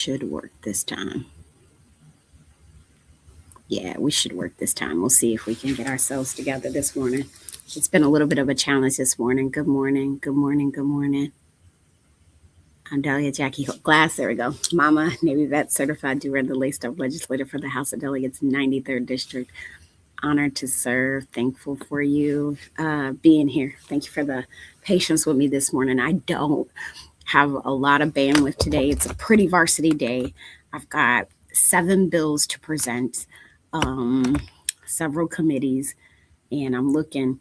should work this time. Yeah, we should work this time. We'll see if we can get ourselves together this morning. It's been a little bit of a challenge this morning. Good morning. Good morning. Good morning. I'm Delia Jackie Glass. There we go. Mama, Navy vet, certified doer, the laced up legislator for the House of Delegates, 93rd District. Honored to serve. Thankful for you being here. Thank you for the patience with me this morning. I don't have a lot of bandwidth today. It's a pretty varsity day. I've got 7 bills to present, um, several committees, and I'm looking.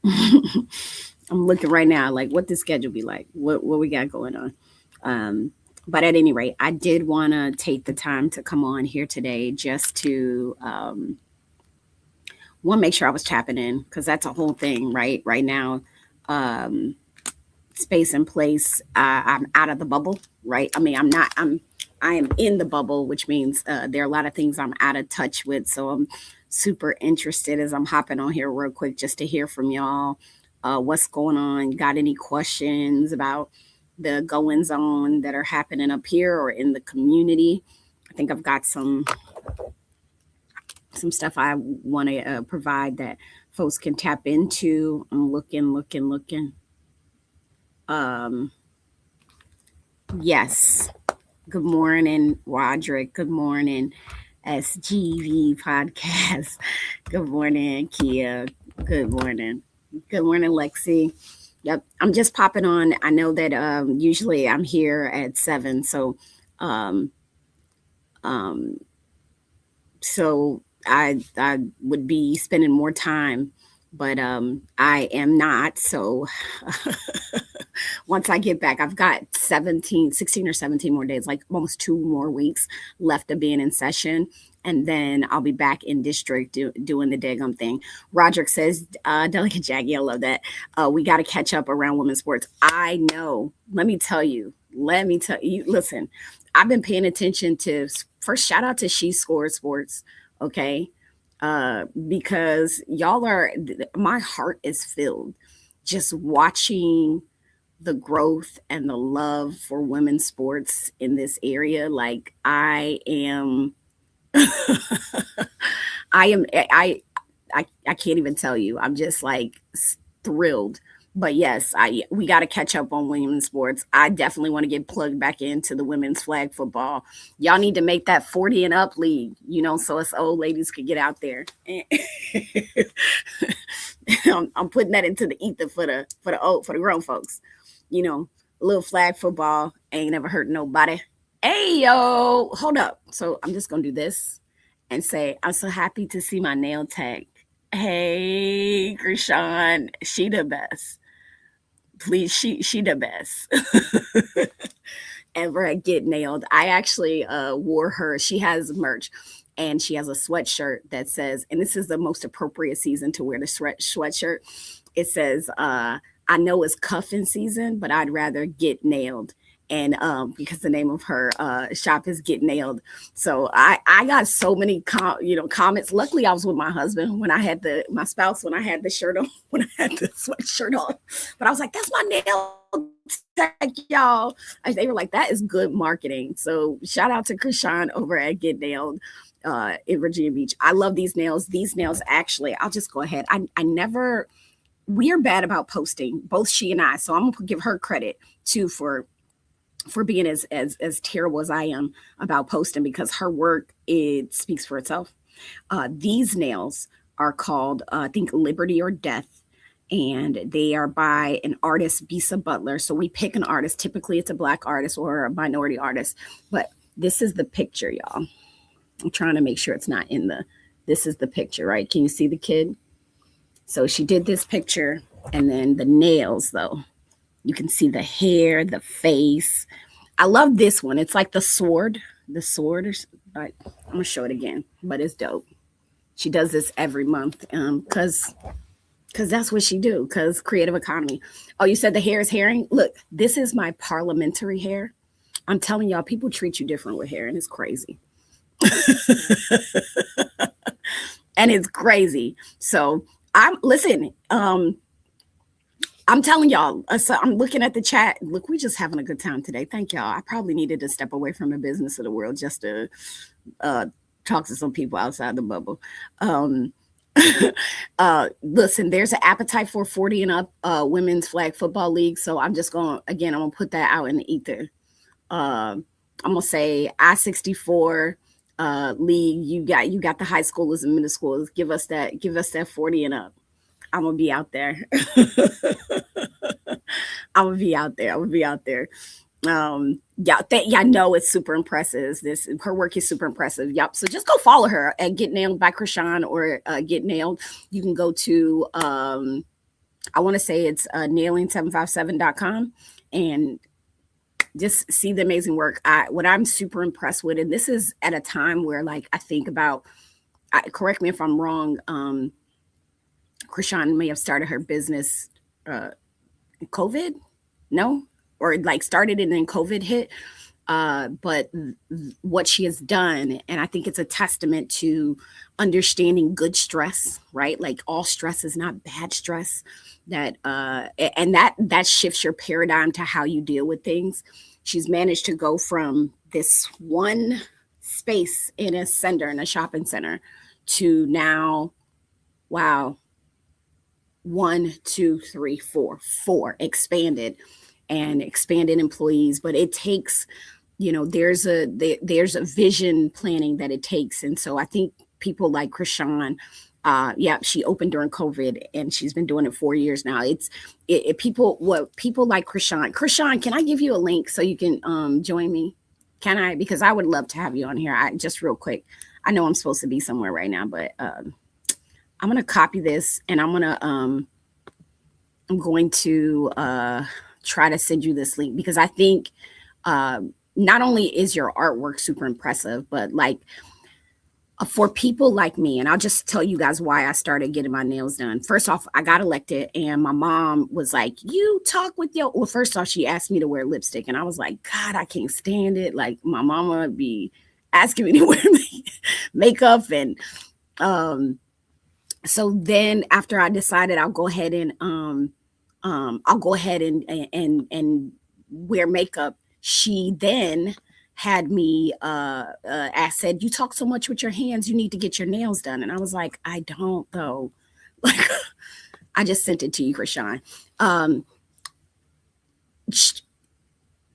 I'm looking right now, like what the schedule be like, what we got going on. Um, but at any rate, I did want to take the time to come on here today just to one, make sure I was tapping in because that's a whole thing, right? Right now, um, space and place. I'm out of the bubble, right? I mean, I'm not. I am in the bubble, which means there are a lot of things I'm out of touch with. So I'm super interested as I'm hopping on here real quick just to hear from y'all. What's going on? Got any questions about the goings on that are happening up here or in the community? I think I've got some stuff I want to provide that folks can tap into. I'm looking. Um, yes. Good morning, Roderick. Good morning, SGV Podcast. Good morning, Kia. Good morning. Good morning, Lexi. Yep, I'm just popping on. I know that usually I'm here at 7, um, um, so I would be spending more time, but I am not. So once I get back, I've got 16 or 17 more days, like almost 2 more weeks left of being in session. And then I'll be back in district doing the daggum thing. Roderick says, Delicate Jackie, I love that. We got to catch up around women's sports. I know. Let me tell you. Listen, I've been paying attention to, first, shout out to She Scored Sports, okay? Because my heart is filled just watching the growth and the love for women's sports in this area. Like I am, I am, I can't even tell you. I'm just like thrilled. But yes, we got to catch up on women's sports. I definitely want to get plugged back into the women's flag football. Y'all need to make that 40 and up league, so us old ladies could get out there. I'm putting that into the ether for the grown folks. A little flag football ain't never hurt nobody. Hey yo, hold up. So I'm just gonna do this and say I'm so happy to see my nail tag. Hey, Krishan, she the best. Please, she the best. Ever at Get Nailed. I actually wore her. She has merch and she has a sweatshirt that says, and this is the most appropriate season to wear the sweatshirt. It says, I know it's cuffing season, but I'd rather get nailed. And because the name of her shop is Get Nailed. So I got so many comments. Luckily, I was with my husband when I had my spouse when I had the shirt on, when I had the sweatshirt on. But I was like, that's my nail tag, y'all. They were like, that is good marketing. So shout out to Krishan over at Get Nailed in Virginia Beach. I love these nails. These nails, actually, I'll just go ahead. I never, we are bad about posting, both she and I. So I'm gonna give her credit too for being as terrible as I am about posting, because her work, it speaks for itself. These nails are called, I think, Liberty or Death, and they are by an artist, Bisa Butler. So we pick an artist. Typically, it's a Black artist or a minority artist. But this is the picture, y'all. I'm trying to make sure it's not in this is the picture, right? Can you see the kid? So she did this picture, and then the nails, though. You can see the hair, the face. I love this one. It's like the sword. I'm gonna show it again, but it's dope. She does this every month, because that's what she do. Because creative economy. Oh, you said the hair is herring. Look, this is my parliamentary hair. I'm telling y'all, people treat you different with hair, and it's crazy. And it's crazy. So listen. I'm telling y'all, so I'm looking at the chat. Look, we're just having a good time today. Thank y'all. I probably needed to step away from the business of the world just to uh, talk to some people outside the bubble. Um, Listen, there's an appetite for 40 and up women's flag football league. So I'm just going, again, I'm going to put that out in the ether. I'm going to say I-64 league. You got the high schoolers and middle schoolers. Give us that 40 and up. I'm gonna be out there. I'm gonna be out there. I'm gonna be out there. Yeah, I know it's super impressive. This her work is super impressive. Yep. So just go follow her at Get Nailed by Krishan or Get Nailed. You can go to I want to say it's nailing757.com and just see the amazing work. What I'm super impressed with, and this is at a time where like I think about. Correct me if I'm wrong. Krishan may have started her business COVID, no, or like started it and then COVID hit. But what she has done, and I think it's a testament to understanding good stress, right? Like all stress is not bad stress. That shifts your paradigm to how you deal with things. She's managed to go from this one space in a shopping center, to now, wow, 1, 2, 3, 4 expanded employees. But it takes, there's a vision planning that it takes. And so I think people like Krishan, she opened during COVID and she's been doing it 4 years now. People like Krishan, can I give you a link so you can join me? Can I? Because I would love to have you on here. Just real quick. I know I'm supposed to be somewhere right now, but I'm going to copy this and I'm going to try to send you this link, because I think not only is your artwork super impressive, but like for people like me, and I'll just tell you guys why I started getting my nails done. First off, I got elected and my mom was like, you talk with your, well, first off, she asked me to wear lipstick and I was like, God, I can't stand it. Like my mama would be asking me to wear makeup. And so then after I decided I'll go ahead and wear makeup, she then had me I said, you talk so much with your hands, you need to get your nails done. And I was like, I don't though. Like I just sent it to you, Krishan.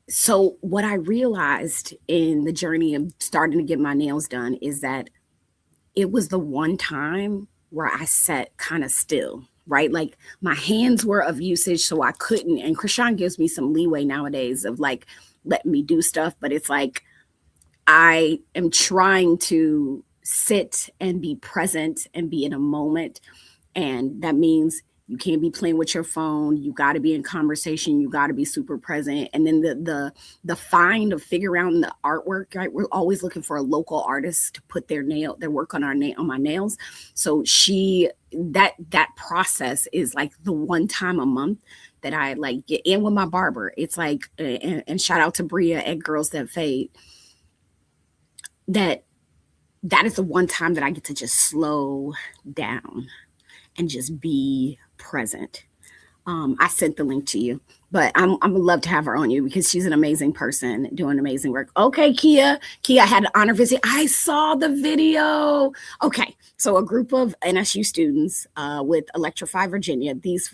So what I realized in the journey of starting to get my nails done is that it was the one time where I sat kind of still, right? Like my hands were of usage, so I couldn't. And Krishan gives me some leeway nowadays of like letting me do stuff, but it's like I am trying to sit and be present and be in a moment. And that means you can't be playing with your phone. You got to be in conversation. You got to be super present. And then the find of figure out the artwork, right? We're always looking for a local artist to put their work on on my nails. So that process is like the one time a month that I like get in with my barber. It's like, and shout out to Bria at Girls That Fade. That is the one time that I get to just slow down and just be present. I sent the link to you, but I'm gonna love to have her on you because she's an amazing person doing amazing work. Okay, Kia had an honor visit. I saw the video. Okay, so a group of NSU students with Electrify Virginia. These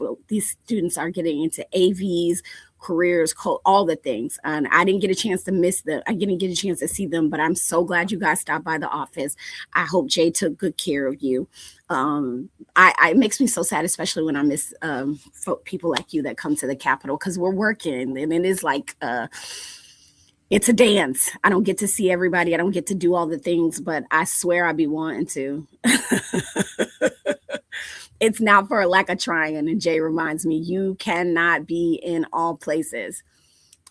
students are getting into AVs, careers, all the things. And I didn't get a chance to miss them. I didn't get a chance to see them, but I'm so glad you guys stopped by the office. I hope Jay took good care of you. It makes me so sad, especially when I miss people like you that come to the Capitol, because we're working and it is like it's a dance. I don't get to see everybody. I don't get to do all the things, but I swear I'd be wanting to. It's not for a lack of trying. And Jay reminds me, you cannot be in all places.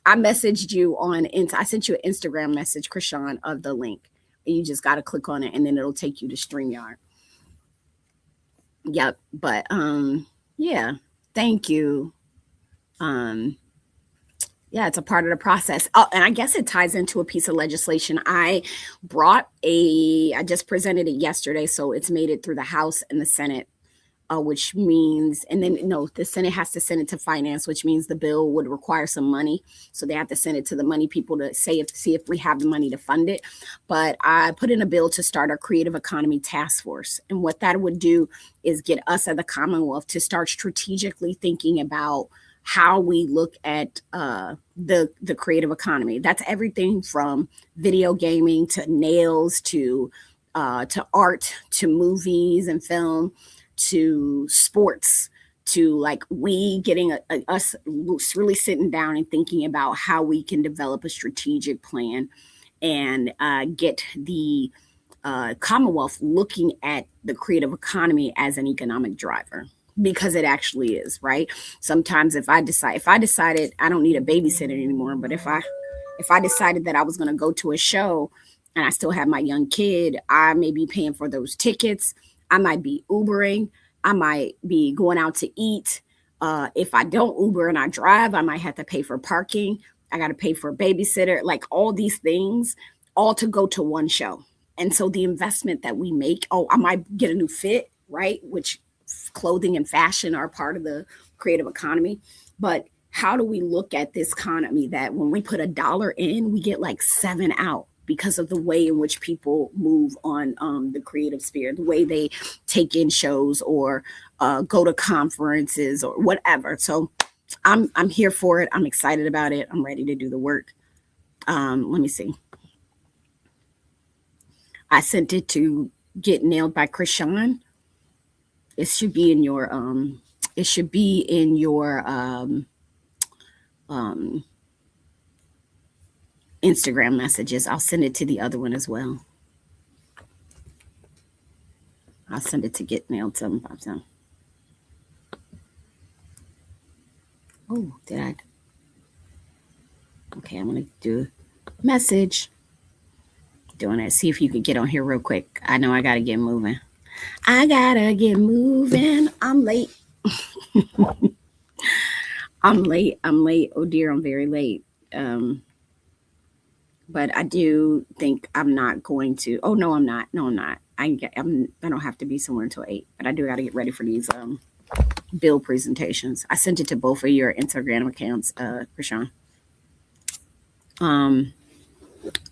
I messaged you I sent you an Instagram message, Krishan, of the link. And you just got to click on it and then it'll take you to StreamYard. Yep. But yeah, thank you. Yeah, it's a part of the process. Oh, and I guess it ties into a piece of legislation. I just presented it yesterday, so it's made it through the House and the Senate. which means, and then no, the Senate has to send it to finance, which means the bill would require some money. So they have to send it to the money people to see if we have the money to fund it. But I put in a bill to start a creative economy task force. And what that would do is get us at the Commonwealth to start strategically thinking about how we look at the creative economy. That's everything from video gaming to nails to art to movies and film to sports to like we getting us really sitting down and thinking about how we can develop a strategic plan and get the Commonwealth looking at the creative economy as an economic driver because it actually is, right? Sometimes if I decided I don't need a babysitter anymore, but if I decided that I was going to go to a show and I still have my young kid, I may be paying for those tickets. I might be Ubering. I might be going out to eat. If I don't Uber and I drive, I might have to pay for parking. I got to pay for a babysitter, like all these things, all to go to one show. And so the investment that we make, oh, I might get a new fit, right? Which clothing and fashion are part of the creative economy. But how do we look at this economy that when we put $1 in, we get like 7 out? Because of the way in which people move on the creative sphere, the way they take in shows or go to conferences or whatever. So I'm here for it. I'm excited about it. I'm ready to do the work. Let me see. I sent it to Get Nailed by Krishan. It should be in your Instagram messages. I'll send it to the other one as well. I'll send it to Get Nailed 757. Oh, did I? Okay, I'm gonna do message. Doing it. See if you could get on here real quick. I know I gotta get moving. I gotta get moving. I'm late. I'm late. I'm late. Oh dear, I'm very late. But I do think I'm not going to. Oh no, I'm not. No, I'm not. I don't have to be somewhere until 8. But I do got to get ready for these bill presentations. I sent it to both of your Instagram accounts, Krishan.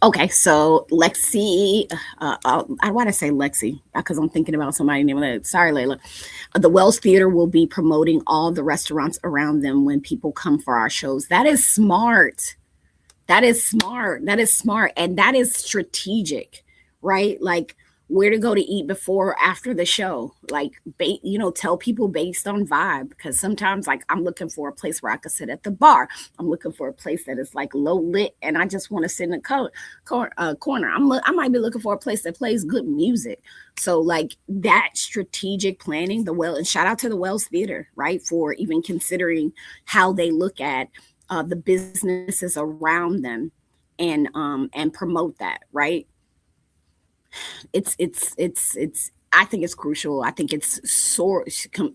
Okay, so Lexi, I want to say Lexi because I'm thinking about somebody named that. Sorry, Layla. The Wells Theater will be promoting all the restaurants around them when people come for our shows. That is smart. That is smart. That is smart. And that is strategic, right? Like where to go to eat before or after the show. Like, tell people based on vibe. Because sometimes, like, I'm looking for a place where I could sit at the bar. I'm looking for a place that is like low lit and I just want to sit in the corner. I might be looking for a place that plays good music. So, like, that strategic planning, and shout out to the Wells Theater, right? For even considering how they look at the businesses around them and promote that, right? It's I think it's crucial. I think it's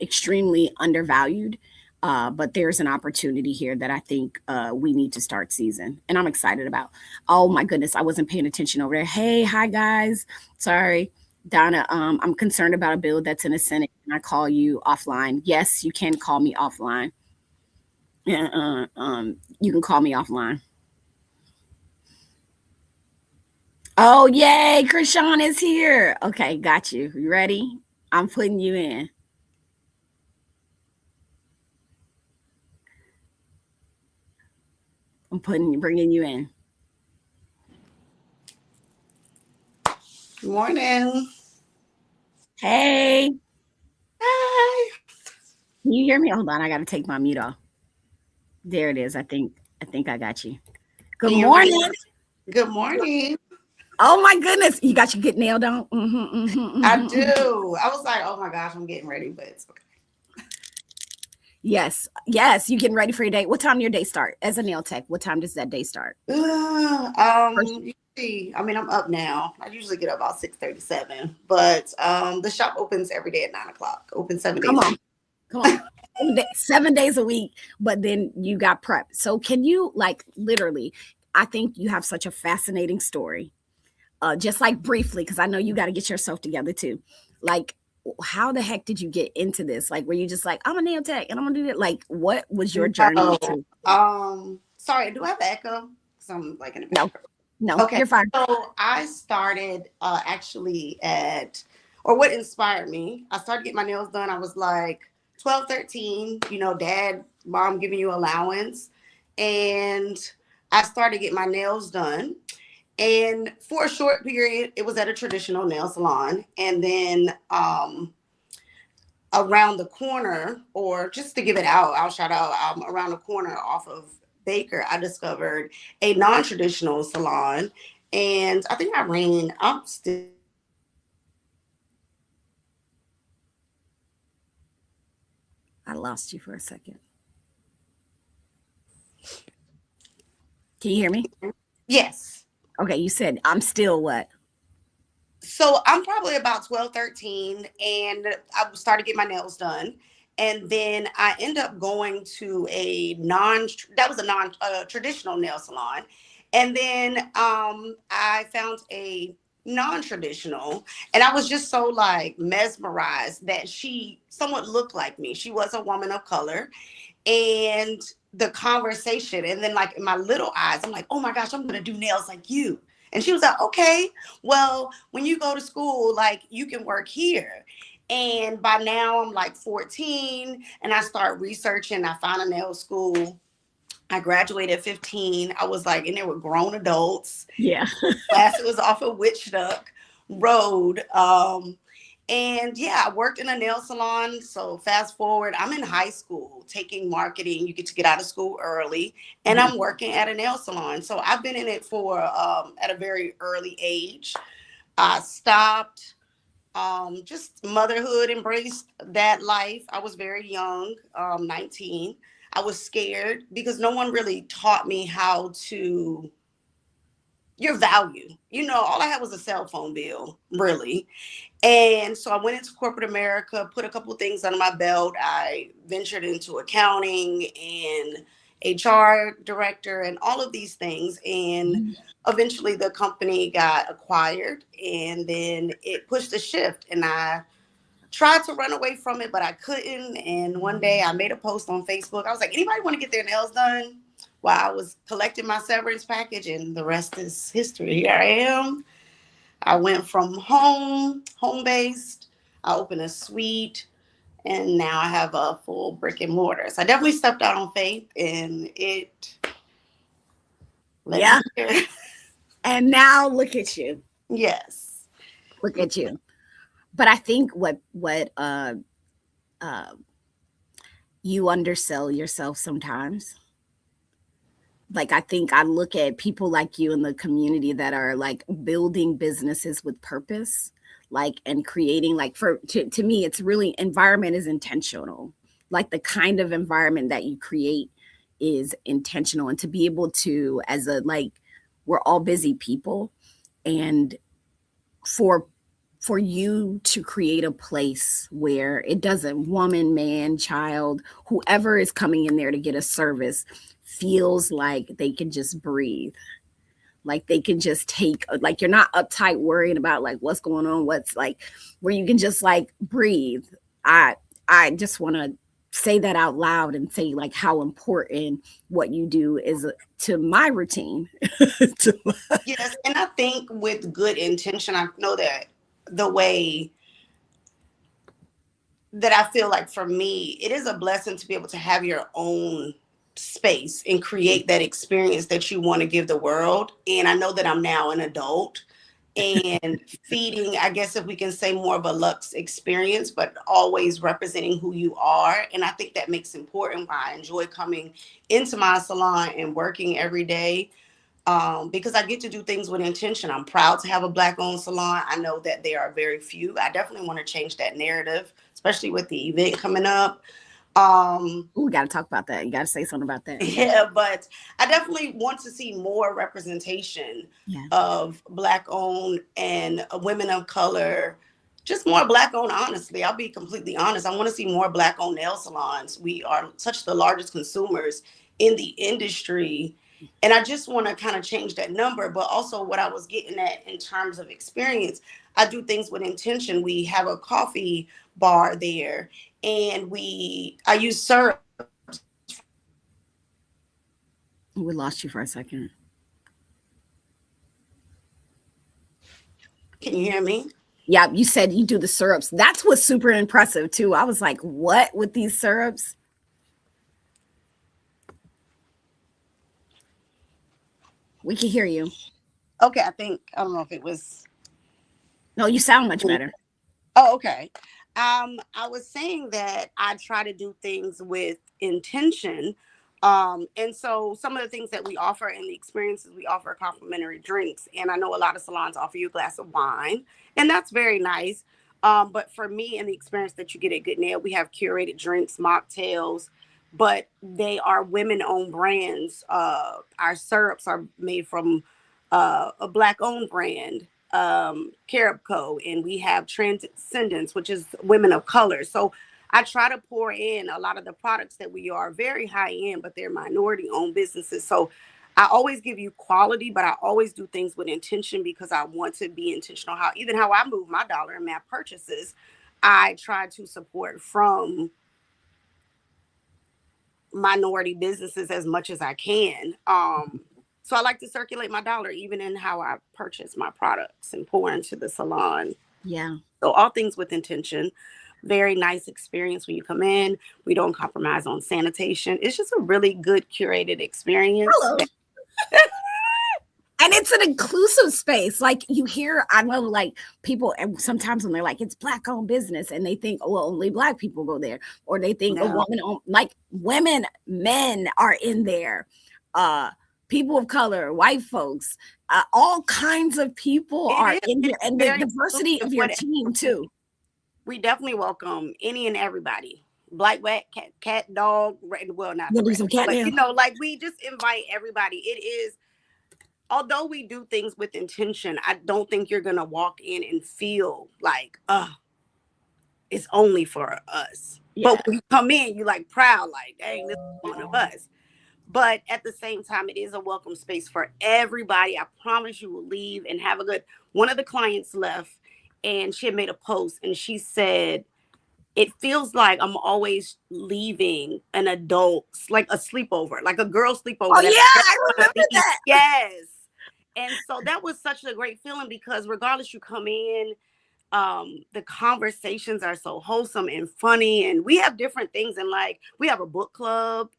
extremely undervalued. But there's an opportunity here that I think we need to start seizing, and I'm excited about. Oh my goodness, I wasn't paying attention over there. Hey, hi guys. Sorry, Donna. I'm concerned about a bill that's in the Senate. Can I call you offline? Yes, you can call me offline. You can call me offline. Oh, yay. Krishan is here. Okay, got you. You ready? I'm putting you in. Bringing you in. Good morning. Hey, Hi. can you hear me? Hold on, I got to take my mute off. There it is. I think I got you. Good Can you hear morning. me? Good morning. Oh my goodness, you got your good nailed on. I do. I was like, oh my gosh, I'm getting ready, but it's okay. Yes, you getting ready for your day. What time your day start as a nail tech? What time does that day start? You see, I mean, I'm up now. I usually get up about 6:37, but the shop opens every day at 9:00. Open 7 days. Come on. 7 days a week, but then you got prep. So can you like literally? I think you have such a fascinating story. Just like briefly, because I know you got to get yourself together too. Like, how the heck did you get into this? Like, were you just like, I'm a nail tech and I'm gonna do it? Like, what was your journey No. to? Sorry, do I have an echo? Because I'm like in the No, background. no, Okay, you're fine. so I started actually or what inspired me, I started getting my nails done. I was like 12, 13, dad, mom giving you allowance. And I started getting my nails done. And for a short period, it was at a traditional nail salon. And then around the corner, or just to give it out, I'll shout out around the corner off of Baker, I discovered a non traditional salon. And I think I'm still ran it I lost you for a second. Can you hear me? Yes. Okay, you said I'm still what? So I'm probably about 12, 13, and I started getting my nails done. And then I end up going to that was a non traditional nail salon. And then I found a non traditional, and I was just so like mesmerized that she somewhat looked like me. She was a woman of color, and the conversation, and then like in my little eyes, I'm like, oh my gosh, I'm gonna do nails like you. And she was like, okay, well, when you go to school, like you can work here. And by now I'm like 14, and I start researching. I found a nail school. I graduated at 15. I was like, and there were grown adults. Yeah. Class, it was off of Witch Duck Road. And yeah, I worked in a nail salon. So fast forward, I'm in high school taking marketing. You get to get out of school early, and Mhm. I'm working at a nail salon. So I've been in it for at a very early age. I stopped. Just motherhood, embraced that life. I was very young, 19. I was scared because no one really taught me how to your value. All I had was a cell phone bill, really. And so I went into corporate America, put a couple of things under my belt. I ventured into accounting and HR director and all of these things. And Mhm. eventually the company got acquired, and then it pushed a shift. And I tried to run away from it, but I couldn't. And one day I made a post on Facebook. I was like, anybody want to get their nails done? While I was collecting my severance package, and the rest is history. Here I am. I went from home based. I opened a suite, and now I have a full brick and mortar. So I definitely stepped out on faith, and it led Yeah. me here. And now look at you. Yes. Look at you. But I think what uh you undersell yourself sometimes. Like, I think I look at people like you in the community that are like building businesses with purpose, like, and creating, like, to me it's really, environment is intentional. Like, the kind of environment that you create is intentional, and to be able to, as a, like, we're all busy people, and for you to create a place where it doesn't, woman, man, child, whoever is coming in there to get a service feels like they can just breathe, like they can just take, like, you're not uptight worrying about like what's going on, what's like, where you can just like breathe. I i just want to say that out loud and say like how important what you do is, to my routine. To Yes. And I think with good intention, I know that the way that I feel like for me, it is a blessing to be able to have your own space and create that experience that you want to give the world. And I know that I'm now an adult and feeding, I guess if we can say, more of a luxe experience, but always representing who you are. And I think that makes important why I enjoy coming into my salon and working every day, because I get to do things with intention. I'm proud to have a Black owned salon. I know that there are very few. I definitely want to change that narrative, especially with the event coming up. Um, Ooh, we got to talk about that. You got to say something about that. yeah, but I definitely want to see more representation Yeah. of Black owned and women of color. Just more Black owned, honestly. I'll be completely honest. I want to see more Black owned nail salons. We are such the largest consumers in the industry, And I just want to kind of change that number. But also, what I was getting at in terms of experience, I do things with intention. We have a coffee bar there, and I use syrups from different brands. We lost you for a second. Can you hear me? Yeah, you said you do the syrups. That's what's super impressive too. I was like, what with these syrups? We can hear you. Okay, I don't know if it was. No, you sound much better. Oh, okay. I was saying that I try to do things with intention. And so some of the things that we offer and the experiences we offer complimentary drinks. And I know a lot of salons offer you a glass of wine, and that's very nice. But for me and the experience that you get at Good Nail, we have curated drinks, mocktails, but they are women-owned brands. Our syrups are made from a black-owned brand, Carib Co, and we have Transcendence, which is women of color. So I try to pour in a lot of the products that we are very high end, but they're minority owned businesses. So I always give you quality, but I always do things with intention because I want to be intentional. How I move my dollar in my purchases, I try to support from minority businesses as much as I can. So I like to circulate my dollar even in how I purchase my products and pour into the salon. Yeah. So all things with intention. Very nice experience when you come in. We don't compromise on sanitation. It's just a really good curated experience. Hello. And it's an inclusive space. Like you hear, I know like people, and sometimes when they're like, it's black owned business and they think, oh, well, only black people go there. Or they think a woman owned, like women, men are in there. People of color, white folks, all kinds of people are in there. And the diversity of your team too. We definitely welcome any and everybody. Black, white, cat, dog, well, not the rat, but you know, like we just invite everybody. It is, although we do things with intention, I don't think you're gonna walk in and feel like, it's only for us. Yeah. But when you come in, you like proud, like, dang, this is one of us. But at the same time, it is a welcome space for everybody. I promise you will leave and have a good. One of the clients left, and she had made a post, and she said, it feels like I'm always leaving an adult, like a sleepover, like a girl sleepover. Oh, yeah, I remember that. Yes. And so that was such a great feeling because regardless you come in, the conversations are so wholesome and funny. And we have different things. And like, we have a book club.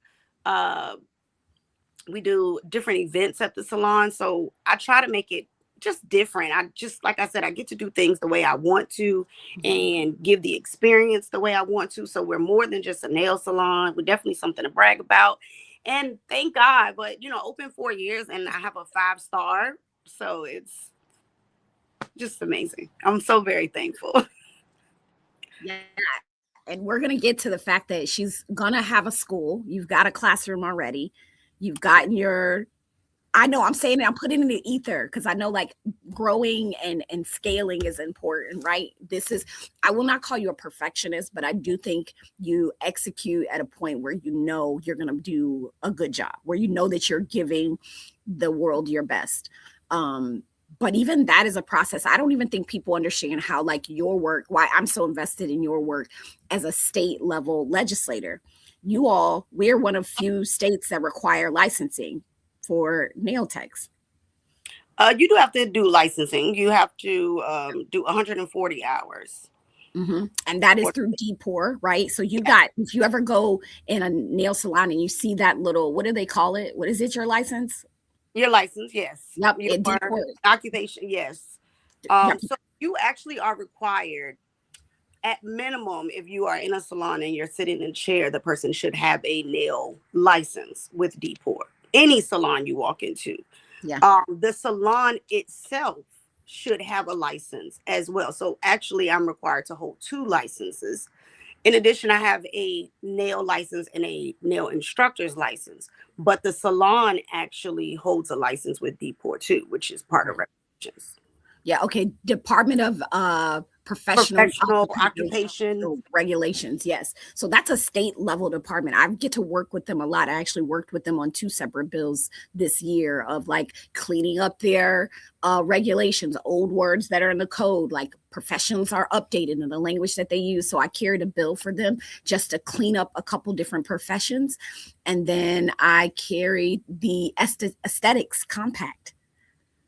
We do different events at the salon. So I try to make it just different. I just, like I said, I get to do things the way I want to and give the experience the way I want to. So we're more than just a nail salon. We're definitely something to brag about. And thank God, but you know, open 4 years and I have a 5-star. So it's just amazing. I'm so very thankful. Yeah. And we're going to get to the fact that she's going to have a school. You've got a classroom already. You've gotten your, I know I'm saying it, I'm putting it in the ether because I know like growing and scaling is important, right? This is, I will not call you a perfectionist, but I do think you execute at a point where you know you're going to do a good job, where you know that you're giving the world your best. But even that is a process. I don't even think people understand how like your work, why I'm so invested in your work as a state level legislator. We're one of few states that require licensing for nail techs. You do have to do licensing. You have to do 140 hours. Mm-hmm. And that is through DPOR, right? So you got, if you ever go in a nail salon and you see that little, what do they call it? What is it, your license? Your license, yes. Yep. Your occupation, yes. Yep. So you actually are required, at minimum, if you are in a salon and you're sitting in a chair, the person should have a nail license with DPOR. Any salon you walk into. Yeah. The salon itself should have a license as well. So actually, I'm required to hold 2 licenses. In addition, I have a nail license and a nail instructor's license. But the salon actually holds a license with DPOR too, which is part of regulations. Yeah. Okay. Department of professional Professional occupation. regulations. Yes. So that's a state level department. I get to work with them a lot. I actually worked with them on two separate bills this year of like cleaning up their regulations, old words that are in the code, like professions are updated in the language that they use. So I carried a bill for them just to clean up a couple different professions. And then I carried the aesthetics compact.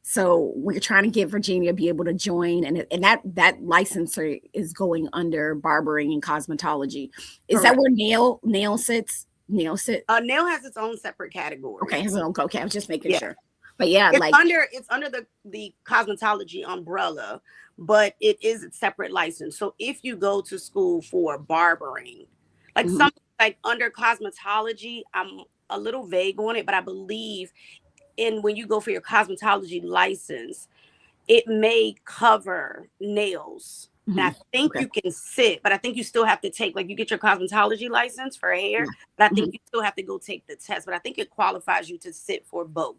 So we're trying to get Virginia to be able to join, and that licensor is going under barbering and cosmetology. Is that Correct. where nail sits? Nail sit? Nail has its own separate category. Okay, okay. I was just making Yeah. sure. But yeah, It's like under the cosmetology umbrella, but it is a separate license. So if you go to school for barbering, like mhm, something like under cosmetology, I'm a little vague on it, but I believe in when you go for your cosmetology license, it may cover nails. And I mhm, think okay, you can sit, but I think you still have to take, like, you get your cosmetology license for hair, yeah. but I think Mhm. you still have to go take the test. But I think it qualifies you to sit for both.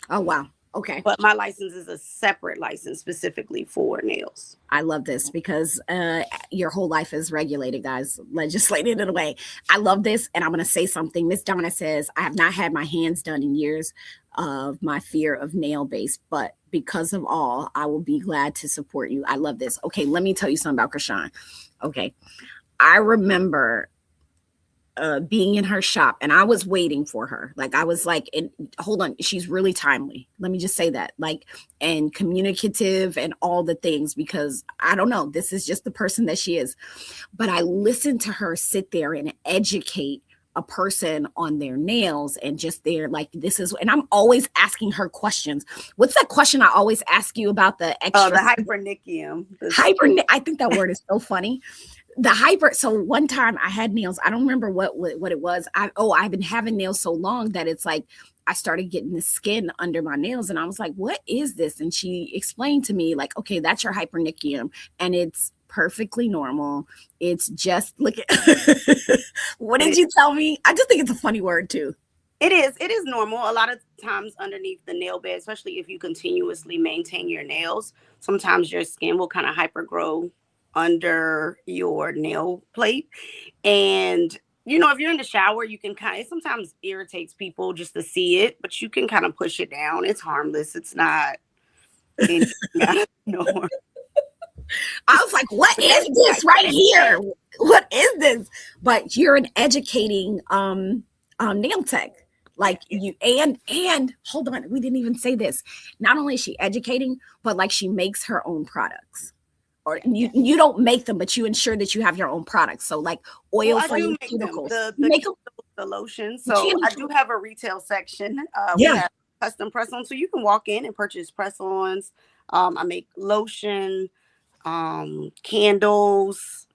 Oh wow. Okay. But my license is a separate license specifically for nails. I love this because your whole life is regulated, guys, legislated in a way. I love this, and I'm going to say something. Miss Donna says, I have not had my hands done in years of my fear of nail base, but because of all, I will be glad to support you. I love this. Okay, let me tell you something about Krishan. Okay, I remember being in her shop and I was waiting for her. Like I was like, and hold on, she's really timely. Let me just say that. Like, and communicative and all the things because I don't know, this is just the person that she is. But I listened to her sit there and educate a person on their nails and just their like this is and I'm always asking her questions. What's that question I always ask you about the The extra hypernickium. hyper I think that word is so funny the hyper so one time I had nails. I don't remember what it was. I've been having nails so long that it's like I started getting the skin under my nails and I was like, what is this? And she explained to me, like, okay, that's your hypernickium and it's perfectly normal. It's just look at what did you tell me? I just think it's a funny word too. It is. It is normal. A lot of times underneath the nail bed, especially if you continuously maintain your nails, sometimes your skin will kind of hypergrow under your nail plate. And if you're in the shower, you can it sometimes irritates people just to see it, but you can kind of push it down. It's harmless. It's not anything out of the norm. I was like, what is this right here? What is this? But you're an educating nail tech. Like you and hold on, we didn't even say this. Not only is she educating, but like she makes her own products. Or you don't make them, but you ensure that you have your own products. So like Well, oil I do free make them. cuticles. The You the make them? candles, the lotion. You So I can. do have a retail section. We Yeah. have custom press-ons, so you can walk in and purchase press-ons. I make lotion, candles,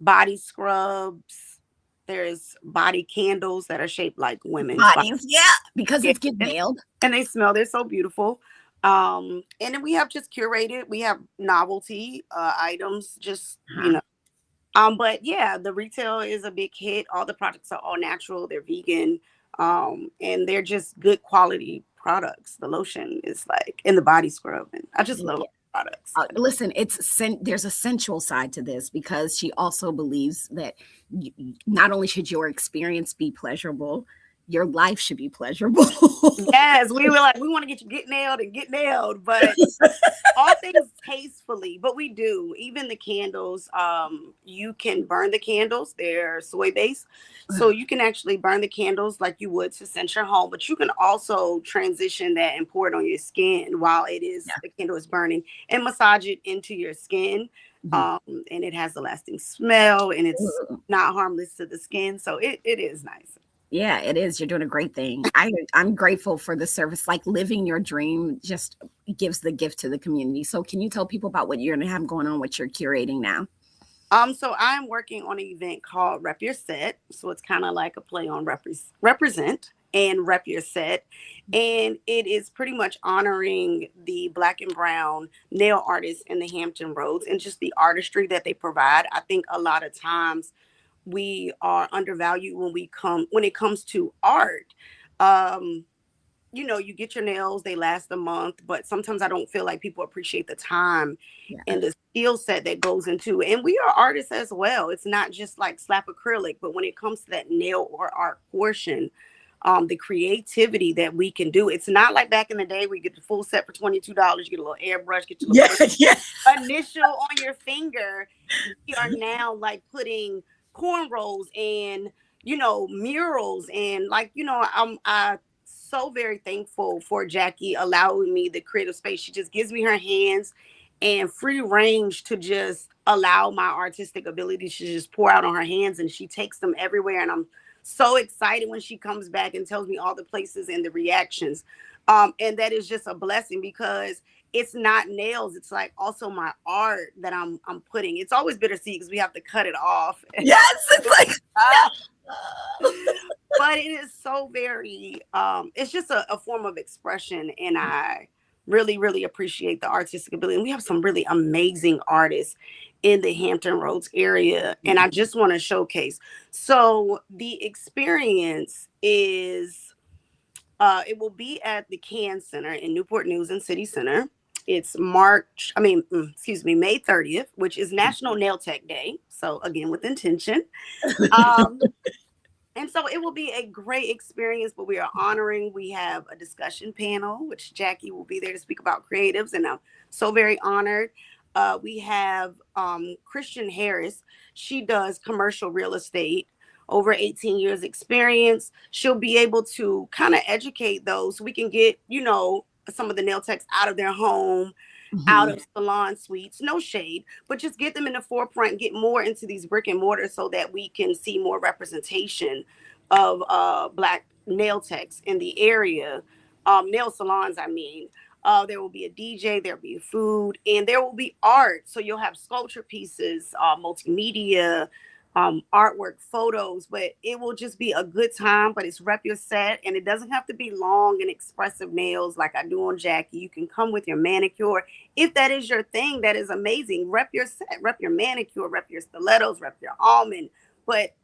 body scrubs. There's body candles that are shaped like women's bodies. Bodies. Yeah. Because Yeah, it's get nailed. and they smell. They're so beautiful. And then we have just curated. We have novelty items. Just Huh. but yeah, the retail is a big hit. All the products are all natural. They're vegan. And they're just good quality products. The lotion is like in the body scrub, and I just love products. Listen, there's a sensual side to this because she also believes that not only should your experience be pleasurable, your life should be pleasurable. Yes, we were like, we want to get nailed and get nailed, but all things tastefully. But we do. Even the candles, you can burn the candles. They're soy based, so you can actually burn the candles like you would to scent your home. But you can also transition that and pour it on your skin while the candle is burning, and massage it into your skin. Mhm. And it has a lasting smell, and it's not harmless to the skin, so it is nice. Yeah, it is. You're doing a great thing. I'm grateful for the service. Like living your dream just gives the gift to the community. So can you tell people about what you're gonna have going on, what you're curating now? So I'm working on an event called Rep Your Set. So it's kind of like a play on represent and Rep Your Set. And it is pretty much honoring the Black and brown nail artists in the Hampton Roads and just the artistry that they provide. I think a lot of times we are undervalued when it comes to art. Um, you get your nails, they last a month, but sometimes I don't feel like people appreciate the time Yeah. and the skill set that goes into it. And we are artists as well. It's not just like slap acrylic, but when it comes to that nail or art portion, the creativity that we can do. It's not like back in the day where you get the full set for $22, you get a little airbrush, get your little Yeah, yeah. initial on your finger. We are now like putting cornrows and murals and like I so very thankful for Jackie allowing me the creative space. She just gives me her hands and free range to just allow my artistic ability to just pour out on her hands, and she takes them everywhere, and I'm so excited when she comes back and tells me all the places and the reactions. And that is just a blessing because it's not nails, it's like also my art that I'm putting. It's always bittersweet because we have to cut it off. Yes, it's like But it is so very it's just a form of expression, and I really really appreciate the artistic ability, and we have some really amazing artists in the Hampton Roads area, and I just want to showcase. So the experience is it will be at the Can Center in Newport News and City Center. It's May 30th, which is National Nail Tech Day. So again, with intention. Um, and so it will be a great experience, but we are honoring, we have a discussion panel, which Jackie will be there to speak about creatives, and I'm so very honored. We have Christian Harris. She does commercial real estate, over 18 years experience. She'll be able to kind of educate those so we can get, some of the nail techs out of their home, out of salon suites, no shade, but just get them in the forefront, get more into these brick and mortar so that we can see more representation of Black nail techs in the area, nail salons, I mean. There will be a DJ, there'll be food, and there will be art. So you'll have sculpture pieces, multimedia, artwork, photos, but it will just be a good time. But it's rep your set, and it doesn't have to be long and expressive nails like I do on Jackie. You can come with your manicure if that is your thing. That is amazing. Rep your set, rep your manicure, rep your stilettos, rep your almond. But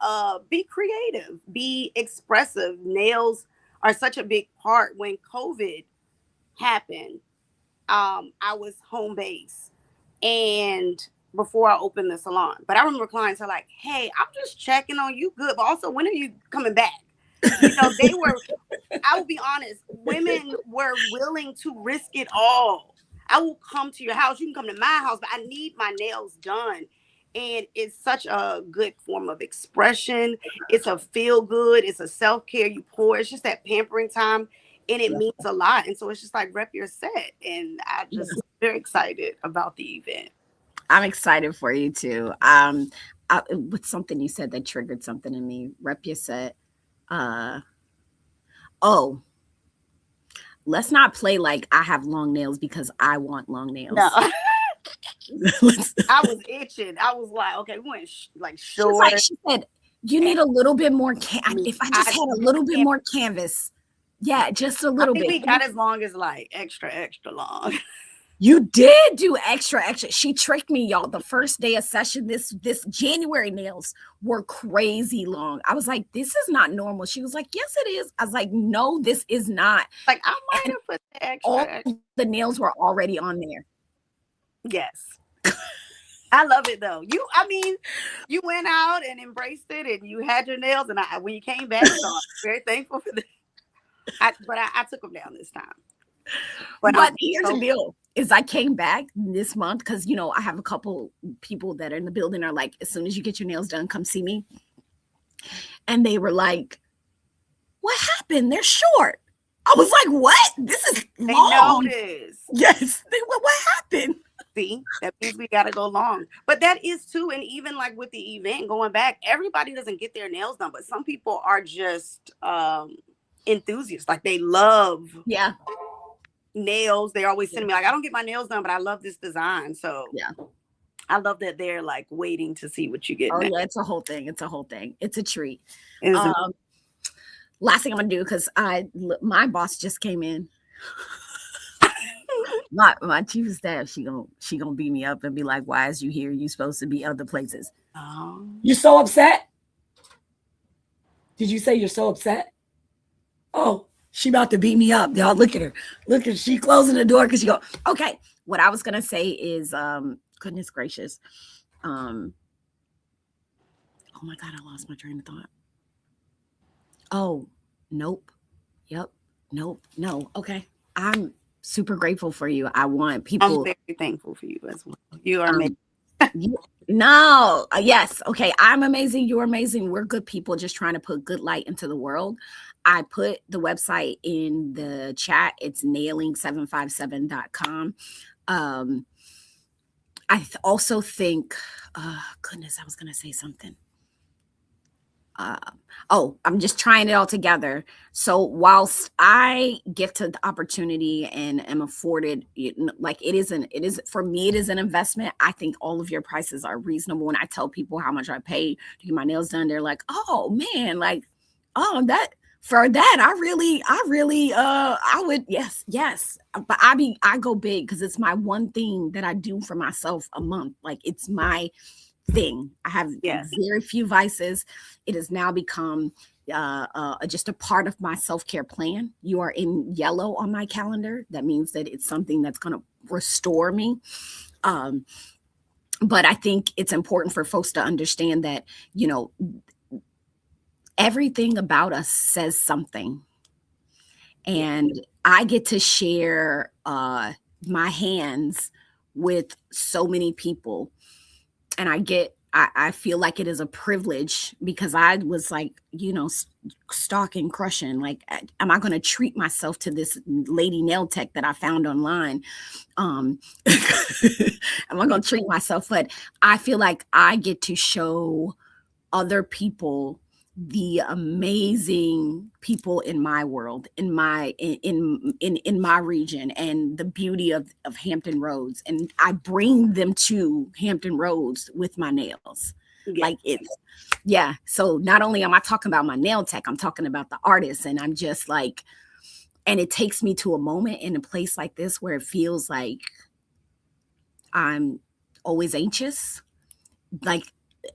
be creative, be expressive. Nails are such a big part. When COVID happened, I was home base and before I opened the salon. But I remember clients are like, "Hey, I'm just checking on you, good, but also when are you coming back?" They were. I will be honest. Women were willing to risk it all. I will come to your house. You can come to my house, but I need my nails done. And it's such a good form of expression. It's a feel good. It's a self care. You pour. It's just that pampering time, and it means a lot. And so it's just like rep your set. And I just very excited about the event. I'm excited for you too. With something you said that triggered something in me. Rep your set. Uh, oh, let's not play like I have long nails because I want long nails. No, Let's- I was itching. I was like, okay, we went like She's like, short. she said, you need a little bit more. If I just I had a little bit more canvas, yeah, just a little think bit. we got as long as like extra long. You did do extra. She tricked me, y'all. The first day of session, this January nails were crazy long. I was like, this is not normal. She was like, yes, it is. I was like, no, this is not. Like I might have put the extra. All the nails were already on there. Yes. I love it though. You went out and embraced it, and you had your nails. And when you came back, so I'm very thankful for that. I took them down this time. But here's the deal: is I came back this month because I have a couple people that are in the building are like, as soon as you get your nails done, come see me. And they were like, "What happened? They're short." I was like, "What? This is long." They noticed. Yes. They were. What happened? See, that means we got to go long. But that is too, and even like with the event going back, everybody doesn't get their nails done, but some people are just enthusiasts. Like they love nails. They're always sending me like, I don't get my nails done, but I love this design. So yeah, I love that they're like waiting to see what you get. Oh next. Yeah, it's a whole thing. It's a whole thing. It's a treat. Last thing I'm gonna do because my boss just came in. My chief of staff, she gonna beat me up and be like, "Why is you here? You supposed to be other places." Oh. You're so upset? Did you say you're so upset? Oh, She about to beat me up. Y'all look at her. Look at she closing the door because she go, okay. What I was gonna say is goodness gracious. Um oh my god, I lost my train of thought. Oh, nope. Yep. Nope. No. Okay. I'm super grateful for you. I want I'm people very thankful for you as well. You are amazing. um you, no, yes. Okay. I'm amazing. You're amazing. We're good people just trying to put good light into the world. I put the website in the chat. It's nailing757.com. Um, also think, goodness, I was going to say something. uh, oh, I'm just trying it all together. So whilst I get to the opportunity and am afforded, like it is for me, it is an investment. I think all of your prices are reasonable. When I tell people how much I pay to get my nails done, they're like, oh man, like, oh, that for that, I would, yes. But I go big because it's my one thing that I do for myself a month. Like it's my thing. I have Yes. very few vices. It has now become just a part of my self care plan. You are in yellow on my calendar. That means that it's something that's going to restore me. Um, but I think it's important for folks to understand that, you know, everything about us says something. And I get to share my hands with so many people, and I feel like it is a privilege because I was like, stalking, crushing. Like, am I going to treat myself to this lady nail tech that I found online? Am I going to treat myself? But I feel like I get to show other people the amazing people in my world, in my region, and the beauty of Hampton Roads, and I bring them to Hampton Roads with my nails. Yeah. Like it's yeah. So not only am I talking about my nail tech, I'm talking about the artist, and I'm just like, and it takes me to a moment in a place like this where it feels like I'm always anxious. Like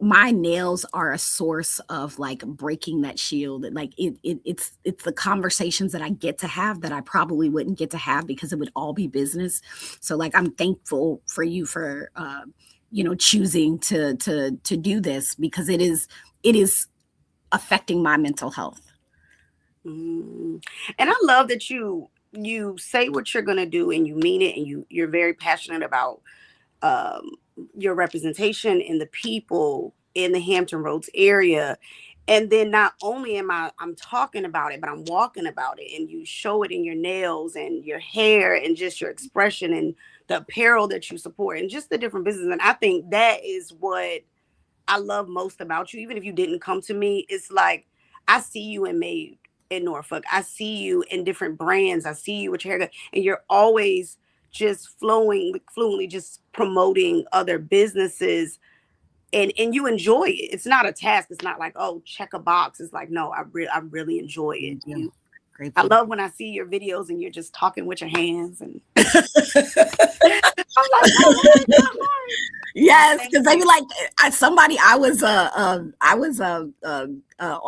my nails are a source of like breaking that shield. Like it's the conversations that I get to have that I probably wouldn't get to have because it would all be business. So like I'm thankful for you for choosing to do this because it is affecting my mental health. And I love that you say what you're gonna do and you mean it, and you're very passionate about um, your representation in the people in the Hampton Roads area. And then not only I'm talking about it, but I'm walking about it, and you show it in your nails and your hair and just your expression and the apparel that you support and just the different businesses. And I think that is what I love most about you. Even if you didn't come to me, it's like I see you in Made in Norfolk. I see you in different brands. I see you with your haircut, and you're always just fluently just promoting other businesses, and you enjoy it. It's not a task. It's not like, oh, check a box. It's like, no, I really enjoy it. Thank you. I Grateful. love when I see your videos and you're just talking with your hands, and I'm like, oh my God. Yes, Thank because they you. be like, I was on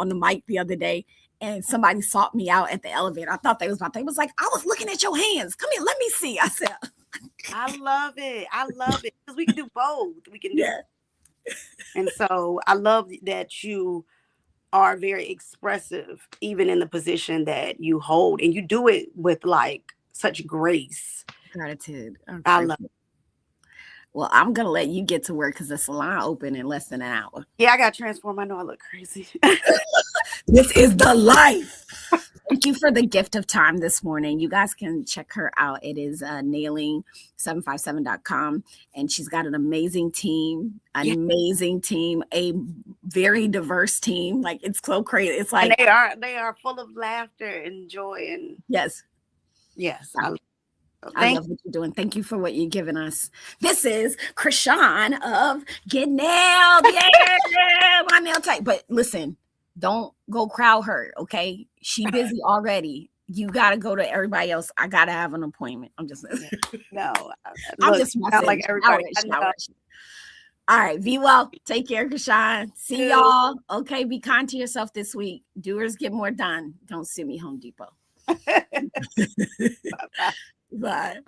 the mic the other day, and somebody sought me out at the elevator. I thought they was about. They was like, I was looking at your hands. Come here, let me see. I said, I love it. I love it because we can do both. We can do, yeah, and so I love that you are very expressive, even in the position that you hold, and you do it with like such grace. gratitude. I'm I love. grateful. Well, I'm gonna let you get to work because the salon open in less than an hour. Yeah, I got transformed. I know I look crazy. This is the life. Thank you for the gift of time this morning. You guys can check her out. It is nailing757.com. And she's got an amazing team, Yeah, a very diverse team. Like it's so crazy. It's and like, they are full of laughter and joy, and yes, yes, I thank love what you're doing. Thank you for what you're giving us. This is Krishan of Get Nailed. Yeah, my nail type. But listen, don't go crowd her, okay? She busy already. You gotta go to everybody else. I gotta have an appointment. I'm just no. I'm Look, just not messing. like everybody. I know. Shower. All right, be well. Take care, Krishan. See Too. y'all. Okay, be kind to yourself this week. Doers get more done. Don't sue me, Home Depot. Bye. Bye.